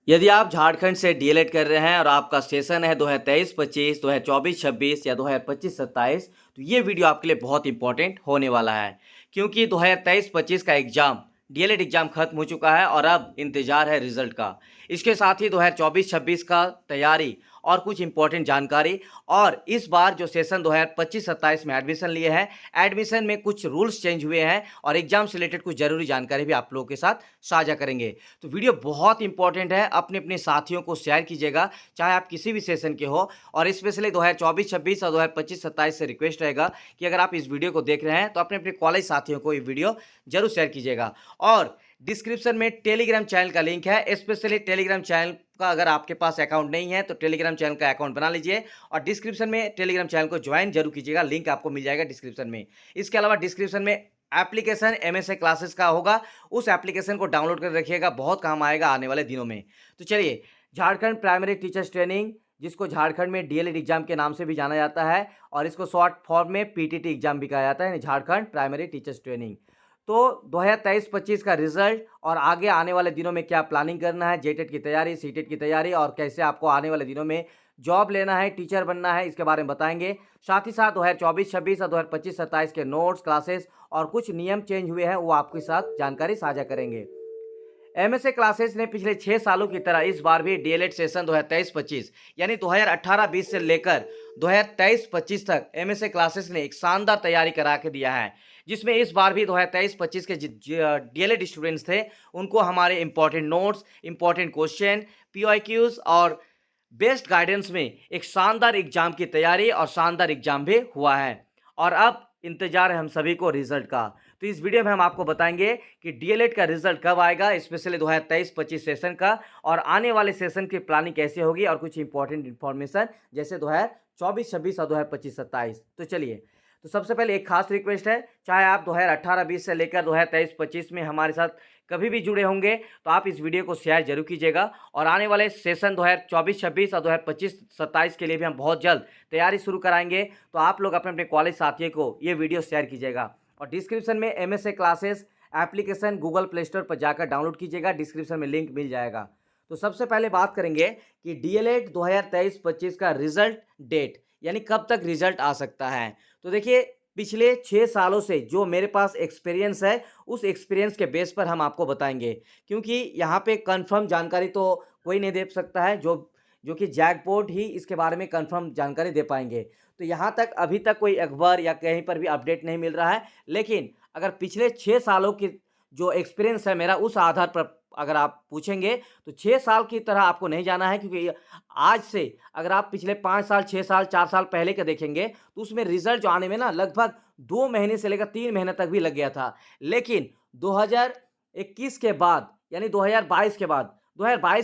यदि आप झारखंड से डीएलएड कर रहे हैं और आपका सेशन है 2023-25, 2024-26 या 2025-27, तो ये वीडियो आपके लिए बहुत इंपॉर्टेंट होने वाला है क्योंकि 2023-25 का एग्ज़ाम डीएलएड एग्ज़ाम खत्म हो चुका है और अब इंतज़ार है रिजल्ट का। इसके साथ ही 2024-26 का तैयारी और कुछ इंपॉर्टेंट जानकारी और इस बार जो सेशन 2025-27 में एडमिशन लिए हैं, एडमिशन में कुछ रूल्स चेंज हुए हैं और एग्जाम से रिलेटेड कुछ जरूरी जानकारी भी आप लोगों के साथ साझा करेंगे। तो वीडियो बहुत इंपॉर्टेंट है, अपने अपने साथियों को शेयर कीजिएगा, चाहे आप किसी भी सेशन के हो। और स्पेशली 2024-26 और 2025-27 से रिक्वेस्ट रहेगा कि अगर आप इस वीडियो को देख रहे हैं तो अपने अपने कॉलेज साथियों को ये वीडियो जरूर शेयर कीजिएगा। और डिस्क्रिप्शन में टेलीग्राम चैनल का लिंक है, स्पेशली टेलीग्राम चैनल का अगर आपके पास अकाउंट नहीं है तो टेलीग्राम चैनल का अकाउंट बना लीजिए और डिस्क्रिप्शन में टेलीग्राम चैनल को ज्वाइन जरूर कीजिएगा, लिंक आपको मिल जाएगा डिस्क्रिप्शन में। इसके अलावा डिस्क्रिप्शन में एप्लीकेशन एमएसए क्लासेस का होगा, उस एप्लीकेशन को डाउनलोड कर रखिएगा, बहुत काम आएगा आने वाले दिनों में। तो चलिए, झारखंड प्राइमरी टीचर्स ट्रेनिंग, जिसको झारखंड में डीएलएड एग्जाम के नाम से भी जाना जाता है और इसको शॉर्ट फॉर्म में पीटीटी एग्जाम भी कहा जाता है, झारखंड प्राइमरी टीचर्स ट्रेनिंग। तो 2023-25 का रिजल्ट और आगे आने वाले दिनों में क्या प्लानिंग करना है, जेटेट की तैयारी, सीटेट की तैयारी और कैसे आपको आने वाले दिनों में जॉब लेना है, टीचर बनना है, इसके बारे में बताएंगे। साथ ही साथ 2024-26 और 2025-27 के नोट्स, क्लासेस और कुछ नियम चेंज हुए हैं वो आपके साथ जानकारी साझा करेंगे। एमएसए क्लासेस ने पिछले 6 सालों की तरह इस बार भी डीएलएड सेशन 2023-25 यानी 2018-20 से लेकर 2023-25 तक एमएसए क्लासेस ने एक शानदार तैयारी करा के दिया है, जिसमें इस बार भी 2023-25 के डीएलएड स्टूडेंट्स थे उनको हमारे important notes, important question, PYQs और बेस्ट गाइडेंस में एक शानदार एग्जाम की तैयारी और शानदार एग्जाम भी हुआ है। और अब इंतजार है हम सभी को रिजल्ट का। तो इस वीडियो में हम आपको बताएंगे कि डीएलएड का रिजल्ट कब आएगा, स्पेशली 2023-25 सेशन का, और आने वाले सेशन की प्लानिंग कैसे होगी और कुछ इंपॉर्टेंट इन्फॉर्मेशन जैसे 2024-26 और 2025-27। तो चलिए, तो सबसे पहले एक खास रिक्वेस्ट है, चाहे आप 2018-20 से लेकर 2023-25 में हमारे साथ कभी भी जुड़े होंगे तो आप इस वीडियो को शेयर जरूर कीजिएगा। और आने वाले सेशन 2024-26 और 2025-27 के लिए भी हम बहुत जल्द तैयारी शुरू कराएंगे, तो आप लोग अपने अपने कॉलेज साथियों को ये वीडियो शेयर कीजिएगा। और डिस्क्रिप्शन में MSA classes application Google play store पर जाकर डाउनलोड कीजिएगा, डिस्क्रिप्शन में लिंक मिल जाएगा। तो सबसे पहले बात करेंगे कि डीएलएड 2023-25 का रिजल्ट डेट यानी कब तक रिजल्ट आ सकता है। तो देखिए, पिछले 6 सालों से जो मेरे पास एक्सपीरियंस है उस एक्सपीरियंस के बेस पर हम आपको बताएंगे, क्योंकि यहाँ पे कंफर्म जानकारी तो कोई नहीं दे सकता है, जो कि जैक बोर्ड ही इसके बारे में कंफर्म जानकारी दे पाएंगे। तो यहाँ तक अभी तक कोई अखबार या कहीं पर भी अपडेट नहीं मिल रहा है, लेकिन अगर पिछले 6 सालों की जो एक्सपीरियंस है मेरा उस आधार पर अगर आप पूछेंगे तो 6 साल की तरह आपको नहीं जाना है, क्योंकि आज से अगर आप पिछले 5 साल, 6 साल, 4 साल पहले के देखेंगे तो उसमें रिजल्ट जो आने में ना लगभग 2 महीने से लेकर 3 महीने तक भी लग गया था। लेकिन 2021 के बाद यानी 2022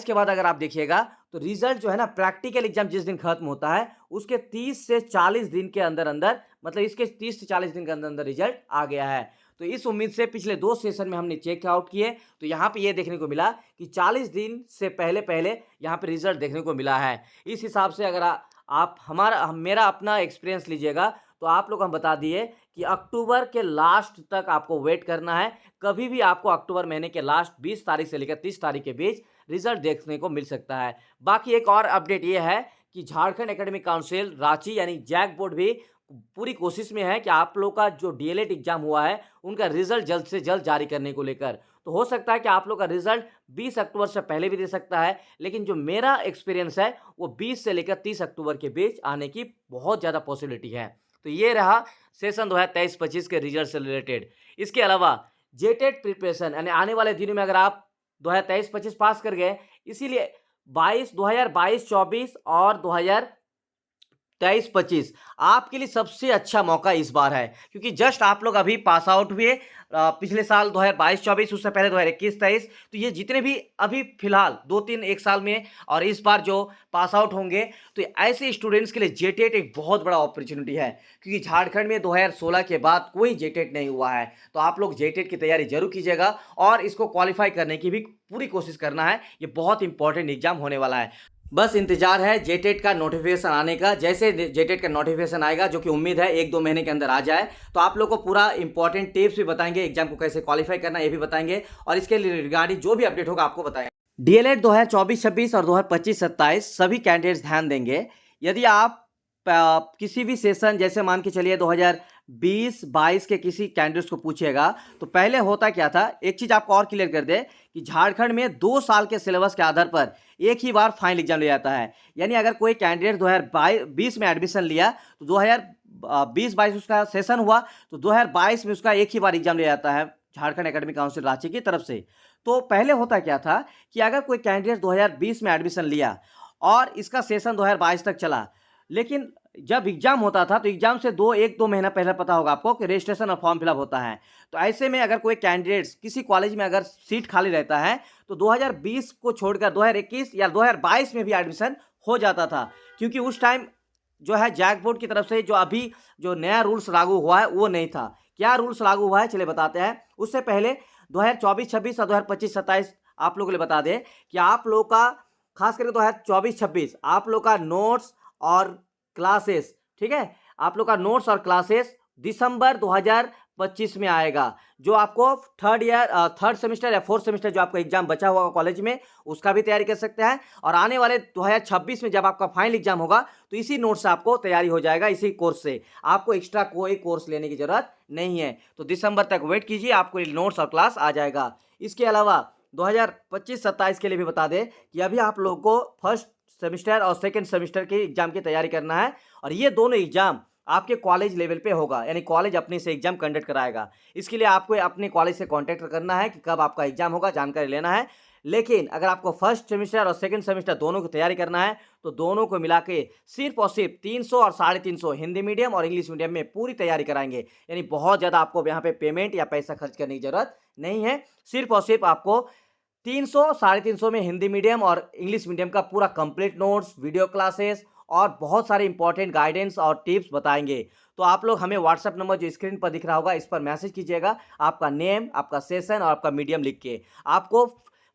के बाद अगर आप देखिएगा तो रिजल्ट जो है ना, प्रैक्टिकल एग्जाम जिस दिन खत्म होता है उसके 30 से 40 दिन के अंदर अंदर, मतलब इसके 30 से 40 दिन के अंदर अंदर रिजल्ट आ गया है। तो इस उम्मीद से पिछले 2 सेशन में हमने चेक आउट किए तो यहाँ पे ये देखने को मिला कि 40 दिन से पहले यहाँ पे रिजल्ट देखने को मिला है। इस हिसाब से अगर आप मेरा अपना एक्सपीरियंस लीजिएगा तो आप लोग हम बता दिए कि अक्टूबर के लास्ट तक आपको वेट करना है। कभी भी आपको अक्टूबर महीने के लास्ट 20 तारीख से लेकर 30 तारीख के बीच रिजल्ट देखने को मिल सकता है। बाकी एक और अपडेट ये है कि झारखंड एकेडमिक काउंसिल रांची यानी जैक बोर्ड भी पूरी कोशिश में है कि आप लोग का जो डीएलएड एग्जाम हुआ है उनका रिजल्ट जल्द से जल्द जारी करने को लेकर। तो हो सकता है कि आप लोग का रिजल्ट 20 अक्टूबर से पहले भी दे सकता है, लेकिन जो मेरा एक्सपीरियंस है वो 20 से लेकर 30 अक्टूबर के बीच आने की बहुत ज़्यादा पॉसिबिलिटी है। तो ये रहा सेशन 2023-25 के रिजल्ट से रिलेटेड। इसके अलावा जेटेट प्रिपरेशन यानी आने वाले दिनों में अगर आप 2023-25 पास कर गए, इसीलिए 2022-24 और 2023-25 आपके लिए सबसे अच्छा मौका इस बार है, क्योंकि जस्ट आप लोग अभी पास आउट हुए पिछले साल 2022-24, उससे पहले 2021-23। तो ये जितने भी अभी फिलहाल 2-3-1 साल में और इस बार जो पास आउट होंगे, तो ऐसे स्टूडेंट्स के लिए जेटेट एक बहुत बड़ा अपॉर्चुनिटी है, क्योंकि झारखंड में 2016 के बाद कोई जेटेट नहीं हुआ है। तो आप लोग जेटेट की तैयारी जरूर कीजिएगा और इसको क्वालिफाई करने की भी पूरी कोशिश करना है। ये बहुत इंपॉर्टेंट एग्जाम होने वाला है। बस इंतजार है जेटेट का नोटिफिकेशन आने का। जैसे जेटेट का नोटिफिकेशन आएगा, जो कि उम्मीद है 1-2 महीने के अंदर आ जाए, तो आप लोग को पूरा इंपॉर्टेंट टिप्स भी बताएंगे, एग्जाम को कैसे क्वालिफाई करना ये भी बताएंगे, और इसके रिगार्डिंग जो भी अपडेट होगा आपको बताएंगे। डीएलएड 2024-26 और 2025-27 सभी कैंडिडेट्स ध्यान देंगे। यदि आप किसी भी सेशन जैसे मान के चलिए 2020-22 के किसी कैंडिडेट्स को पूछिएगा तो पहले होता क्या था, एक चीज आपको और क्लियर कर दे कि झारखंड में 2 साल के सिलेबस के आधार पर एक ही बार फाइनल एग्जाम लिया जाता है। यानी अगर कोई कैंडिडेट 2020 में एडमिशन लिया तो 2020-22 उसका सेशन हुआ तो 2022 में उसका एक ही बार एग्जाम लिया जाता है झारखंड एकेडमिक काउंसिल रांची की तरफ से। तो पहले होता क्या था कि अगर कोई कैंडिडेट 2020 में एडमिशन लिया और इसका सेशन 2022 तक चला, लेकिन जब एग्जाम होता था तो एग्जाम से 1-2 महीना पहले पता होगा आपको कि रजिस्ट्रेशन और फॉर्म फिलअप होता है। तो ऐसे में अगर कोई कैंडिडेट्स किसी कॉलेज में अगर सीट खाली रहता है तो 2020 को छोड़कर 2021 या 2022 में भी एडमिशन हो जाता था, क्योंकि उस टाइम जो है जैक बोर्ड की तरफ से जो अभी जो नया रूल्स लागू हुआ है वो नहीं था। क्या रूल्स लागू हुआ है चलिए बताते हैं। उससे पहले 2024-26 और 2025-27 आप लोगों को बता दें कि आप लोगों का खास करके 2024-26 आप लोग का नोट्स और क्लासेस, ठीक है, आप लोग का नोट्स और क्लासेस दिसंबर 2025 में आएगा। जो आपको थर्ड सेमेस्टर या फोर्थ सेमेस्टर जो आपका एग्जाम बचा हुआ कॉलेज में उसका भी तैयारी कर सकते हैं, और आने वाले 2026 में जब आपका फाइनल एग्जाम होगा तो इसी नोट से आपको तैयारी हो जाएगा। इसी कोर्स से आपको एक्स्ट्रा कोई कोर्स लेने की जरूरत नहीं है। तो दिसंबर तक वेट कीजिए, आपको नोट्स और क्लास आ जाएगा। इसके अलावा 2025-27 के लिए भी बता दें कि अभी आप लोगों को फर्स्ट सेमेस्टर और सेकंड सेमेस्टर के एग्जाम की तैयारी करना है, और ये दोनों एग्जाम आपके कॉलेज लेवल पे होगा, यानी कॉलेज अपने से एग्जाम कंडक्ट कराएगा। इसके लिए आपको अपने कॉलेज से कांटेक्ट करना है कि कब आपका एग्जाम होगा, जानकारी लेना है। लेकिन अगर आपको फर्स्ट सेमेस्टर और सेकंड सेमेस्टर दोनों की तैयारी करना है तो दोनों को मिला के सिर्फ और सिर्फ 300 और 350 हिंदी मीडियम और इंग्लिश मीडियम में पूरी तैयारी कराएंगे। यानी बहुत ज़्यादा आपको यहाँ पे पेमेंट या पैसा खर्च करने की जरूरत नहीं है। सिर्फ और सिर्फ आपको 300 350 में हिंदी मीडियम और इंग्लिश मीडियम का पूरा कंप्लीट नोट्स, वीडियो क्लासेस और बहुत सारे इंपॉर्टेंट गाइडेंस और टिप्स बताएंगे। तो आप लोग हमें व्हाट्सएप नंबर जो स्क्रीन पर दिख रहा होगा इस पर मैसेज कीजिएगा, आपका नेम, आपका सेशन और आपका मीडियम लिख के। आपको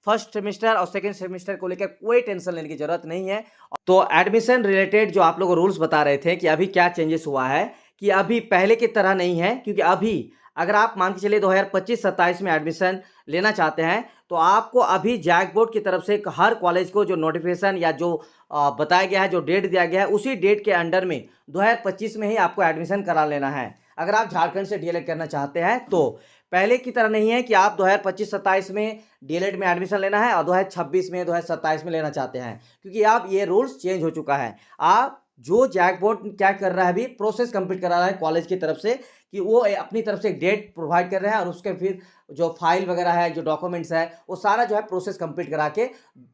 फर्स्ट सेमेस्टर और सेकंड सेमेस्टर को लेकर कोई टेंशन लेने की जरूरत नहीं है। तो एडमिशन रिलेटेड जो आप लोग रूल्स बता रहे थे कि अभी क्या चेंजेस हुआ है, कि अभी पहले की तरह नहीं है, क्योंकि अभी अगर आप मान के चलिए 2025-27 में एडमिशन लेना चाहते हैं तो आपको अभी जैक बोर्ड की तरफ से हर कॉलेज को जो नोटिफिकेशन या जो बताया गया है, जो डेट दिया गया है, उसी डेट के अंडर में 2025 में ही आपको एडमिशन करा लेना है। अगर आप झारखंड से डीएलएड करना चाहते हैं तो पहले की तरह नहीं है कि आप 2025-27 में डीएलएड में एडमिशन लेना है और 2026 में 2027 में लेना चाहते हैं, क्योंकि आप ये रूल्स चेंज हो चुका है। आप जो जैक बोर्ड क्या कर रहा है, अभी प्रोसेस कंप्लीट करा रहा है कॉलेज की तरफ से कि वो अपनी तरफ से एक डेट प्रोवाइड कर रहे हैं, और उसके फिर जो फाइल वगैरह है, जो डॉक्यूमेंट्स है, वो सारा जो है प्रोसेस कंप्लीट करा के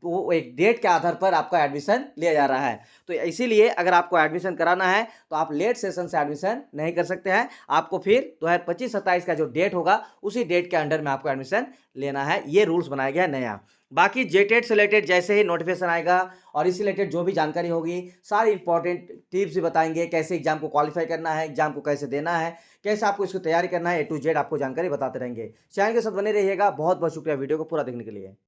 वो एक डेट के आधार पर आपका एडमिशन लिया जा रहा है। तो इसीलिए अगर आपको एडमिशन कराना है तो आप लेट सेशन से एडमिशन नहीं कर सकते हैं। आपको फिर 2025-27 का जो डेट होगा उसी डेट के अंडर में आपको एडमिशन लेना है। ये रूल्स बनाया गया है नया। बाकी जेटेट से रिलेटेड जैसे ही नोटिफिकेशन आएगा और इससे रिलेटेड जो भी जानकारी होगी, सारी इंपॉर्टेंट टिप्स भी बताएंगे, कैसे एग्जाम को क्वालिफाई करना है, एग्जाम को कैसे देना है, कैसे आपको इसको तैयारी करना है, A to Z आपको जानकारी बताते रहेंगे। चैनल के साथ बने रहिएगा। बहुत बहुत शुक्रिया वीडियो को पूरा देखने के लिए।